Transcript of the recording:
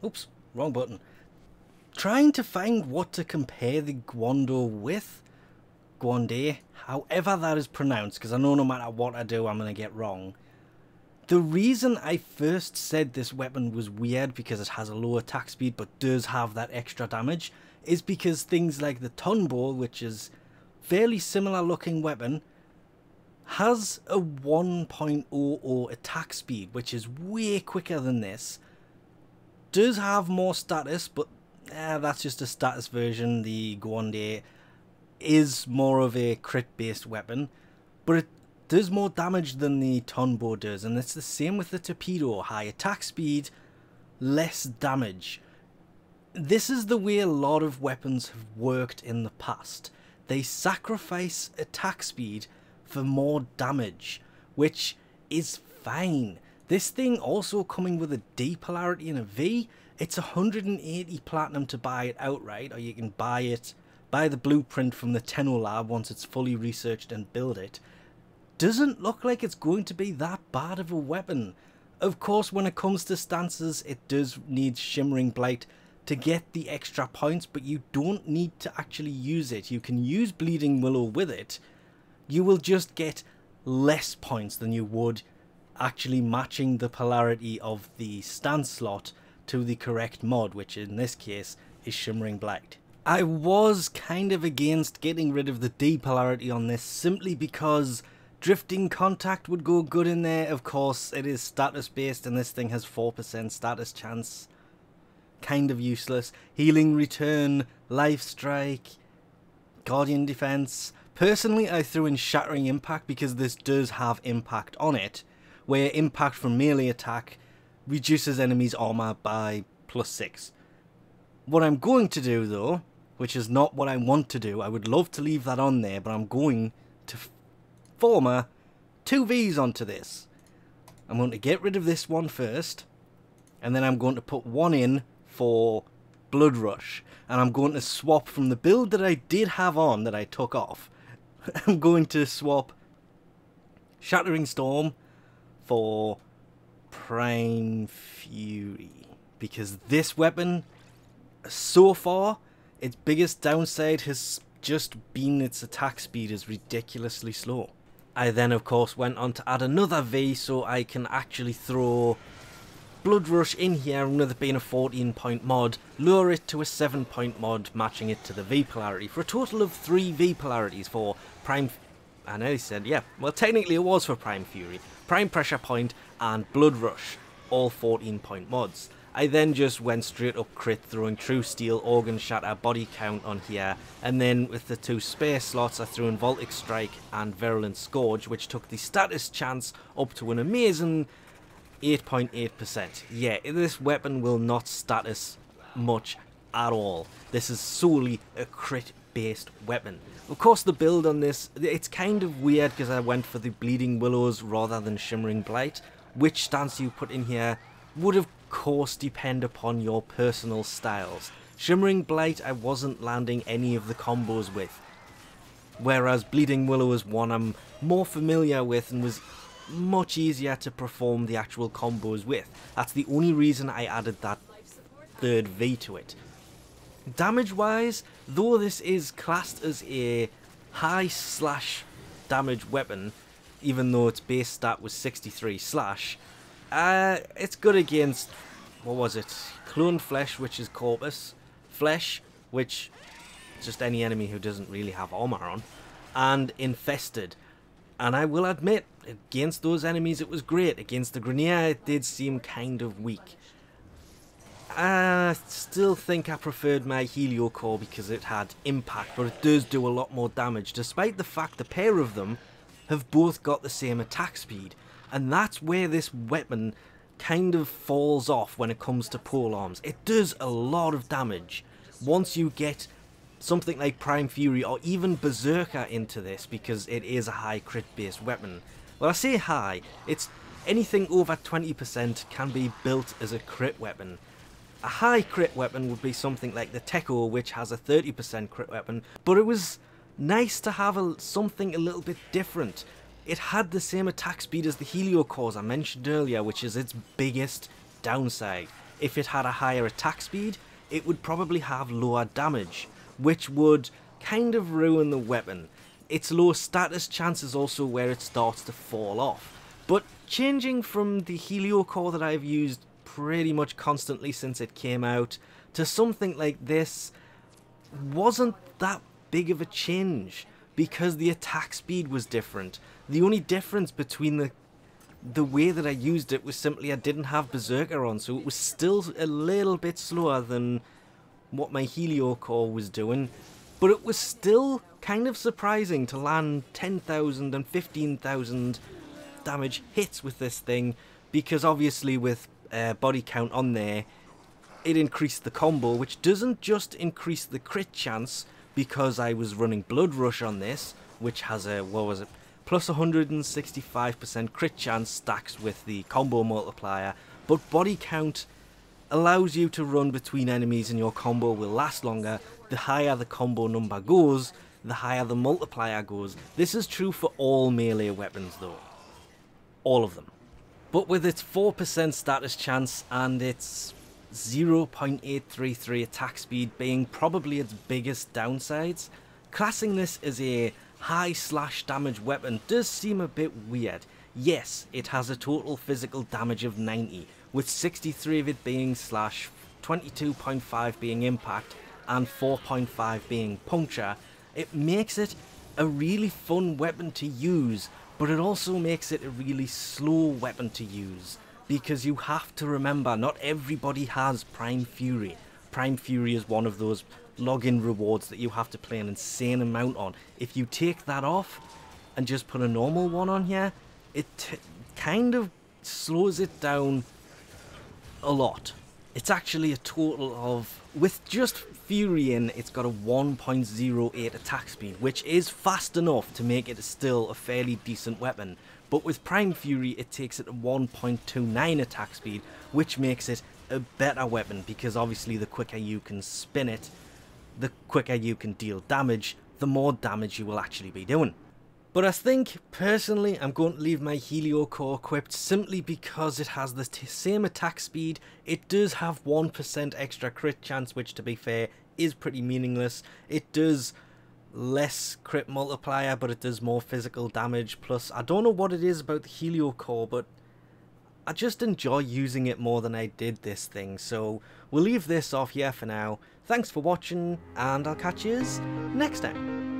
Oops, wrong button. Trying to find what to compare the Guandao with. Guandao, however that is pronounced, because I know no matter what I do, I'm going to get wrong. The reason I first said this weapon was weird because it has a low attack speed but does have that extra damage is because things like the Tonbo, which is fairly similar looking weapon, has a 1.00 attack speed, which is way quicker than this. Does have more status, but that's just a status version. The Guandao is more of a crit based weapon, but it does more damage than the Tonbo does, and it's the same with the Torpedo. High attack speed, less damage. This is the way a lot of weapons have worked in the past. They sacrifice attack speed for more damage, which is fine. This thing also coming with a D polarity and a V, it's 180 platinum to buy it outright, or you can buy the blueprint from the Tenno lab once it's fully researched and build it. Doesn't look like it's going to be that bad of a weapon. Of course, when it comes to stances, it does need Shimmering Blight to get the extra points, but you don't need to actually use it. You can use Bleeding Willow with it. You will just get less points than you would actually matching the polarity of the stance slot to the correct mod, which in this case is Shimmering Blight. I was kind of against getting rid of the D polarity on this simply because Drifting Contact would go good in there. Of course, it is status based and this thing has 4% status chance. Kind of useless. Healing Return, Life Strike, Guardian Defense. Personally, I threw in Shattering Impact because this does have impact on it, where impact from melee attack reduces enemies' armor by +6. What I'm going to do though, which is not what I want to do, I would love to leave that on there, but I'm going to Forma 2 Vs onto this. I'm going to get rid of this one first, and then I'm going to put one in for Blood Rush, and I'm going to swap from the build that I did have on that I took off. I'm going to swap Shattering Storm for Prime Fury, because this weapon, so far, its biggest downside has just been its attack speed is ridiculously slow. I then of course went on to add another V so I can actually throw Blood Rush in here, with it being a 14-point mod, lower it to a 7-point mod, matching it to the V polarity, for a total of 3 V polarities for Prime... I nearly said, yeah, well technically it was for Prime Fury, Prime Pressure Point and Blood Rush, all 14-point mods. I then just went straight up crit, throwing True Steel, Organ Shatter, Body Count on here, and then with the 2 spare slots I threw in Voltic Strike and Virulent Scourge, which took the status chance up to an amazing 8.8%. Yeah, this weapon will not status much at all. This is solely a crit based weapon. Of course the build on this, it's kind of weird because I went for the Bleeding Willows rather than Shimmering Blight. Which stance you put in here would of course depend upon your personal styles. Shimmering Blight I wasn't landing any of the combos with, whereas Bleeding Willow is one I'm more familiar with and was much easier to perform the actual combos with. That's the only reason I added that third V to it. Damage wise, though this is classed as a high slash damage weapon, even though its base stat was 63 slash, it's good against, what was it, Clone Flesh, which is Corpus, Flesh, which is just any enemy who doesn't really have armor on, and Infested. And I will admit, against those enemies it was great. Against the Grenier it did seem kind of weak. I still think I preferred my Helio Core because it had impact, but it does do a lot more damage, despite the fact the pair of them have both got the same attack speed. And that's where this weapon kind of falls off when it comes to polearms. It does a lot of damage once you get something like Prime Fury or even Berserker into this, because it is a high crit based weapon. Well, I say high, it's anything over 20% can be built as a crit weapon. A high crit weapon would be something like the Tekko, which has a 30% crit weapon, but it was nice to have something a little bit different. It had the same attack speed as the Helio Cores I mentioned earlier, which is its biggest downside. if it had a higher attack speed, it would probably have lower damage, which would kind of ruin the weapon. Its low status chance is also where it starts to fall off. But changing from the Helio core that I've used pretty much constantly since it came out to something like this wasn't that big of a change, because the attack speed was different. The only difference between the way that I used it was simply I didn't have Berserker on, so it was still a little bit slower than what my Helio core was doing, but it was still kind of surprising to land 10,000 and 15,000 damage hits with this thing, because obviously with body count on there, it increased the combo, which doesn't just increase the crit chance, because I was running Blood Rush on this, which has a, what was it, plus 165% crit chance stacks with the combo multiplier, but body count allows you to run between enemies and your combo will last longer. The higher the combo number goes, the higher the multiplier goes. This is true for all melee weapons though. All of them. But with its 4% status chance and its 0.833 attack speed being probably its biggest downsides, classing this as a high slash damage weapon does seem a bit weird. Yes, it has a total physical damage of 90, with 63 of it being slash, 22.5 being impact, and 4.5 being puncture. It makes it a really fun weapon to use, but it also makes it a really slow weapon to use, because you have to remember not everybody has Prime Fury. Prime Fury is one of those login rewards that you have to play an insane amount on. If you take that off and just put a normal one on here, it kind of slows it down a lot. It's actually a total of, with just Fury in, it's got a 1.08 attack speed, which is fast enough to make it still a fairly decent weapon. But with Prime Fury, it takes it to 1.29 attack speed, which makes it a better weapon, because obviously the quicker you can spin it, the quicker you can deal damage, the more damage you will actually be doing. But I think, personally, I'm going to leave my Helio core equipped simply because it has the same attack speed. It does have 1% extra crit chance, which to be fair is pretty meaningless. It does less crit multiplier, but it does more physical damage. Plus, I don't know what it is about the Helio core, but I just enjoy using it more than I did this thing. So we'll leave this off here for now. Thanks for watching, and I'll catch you next time.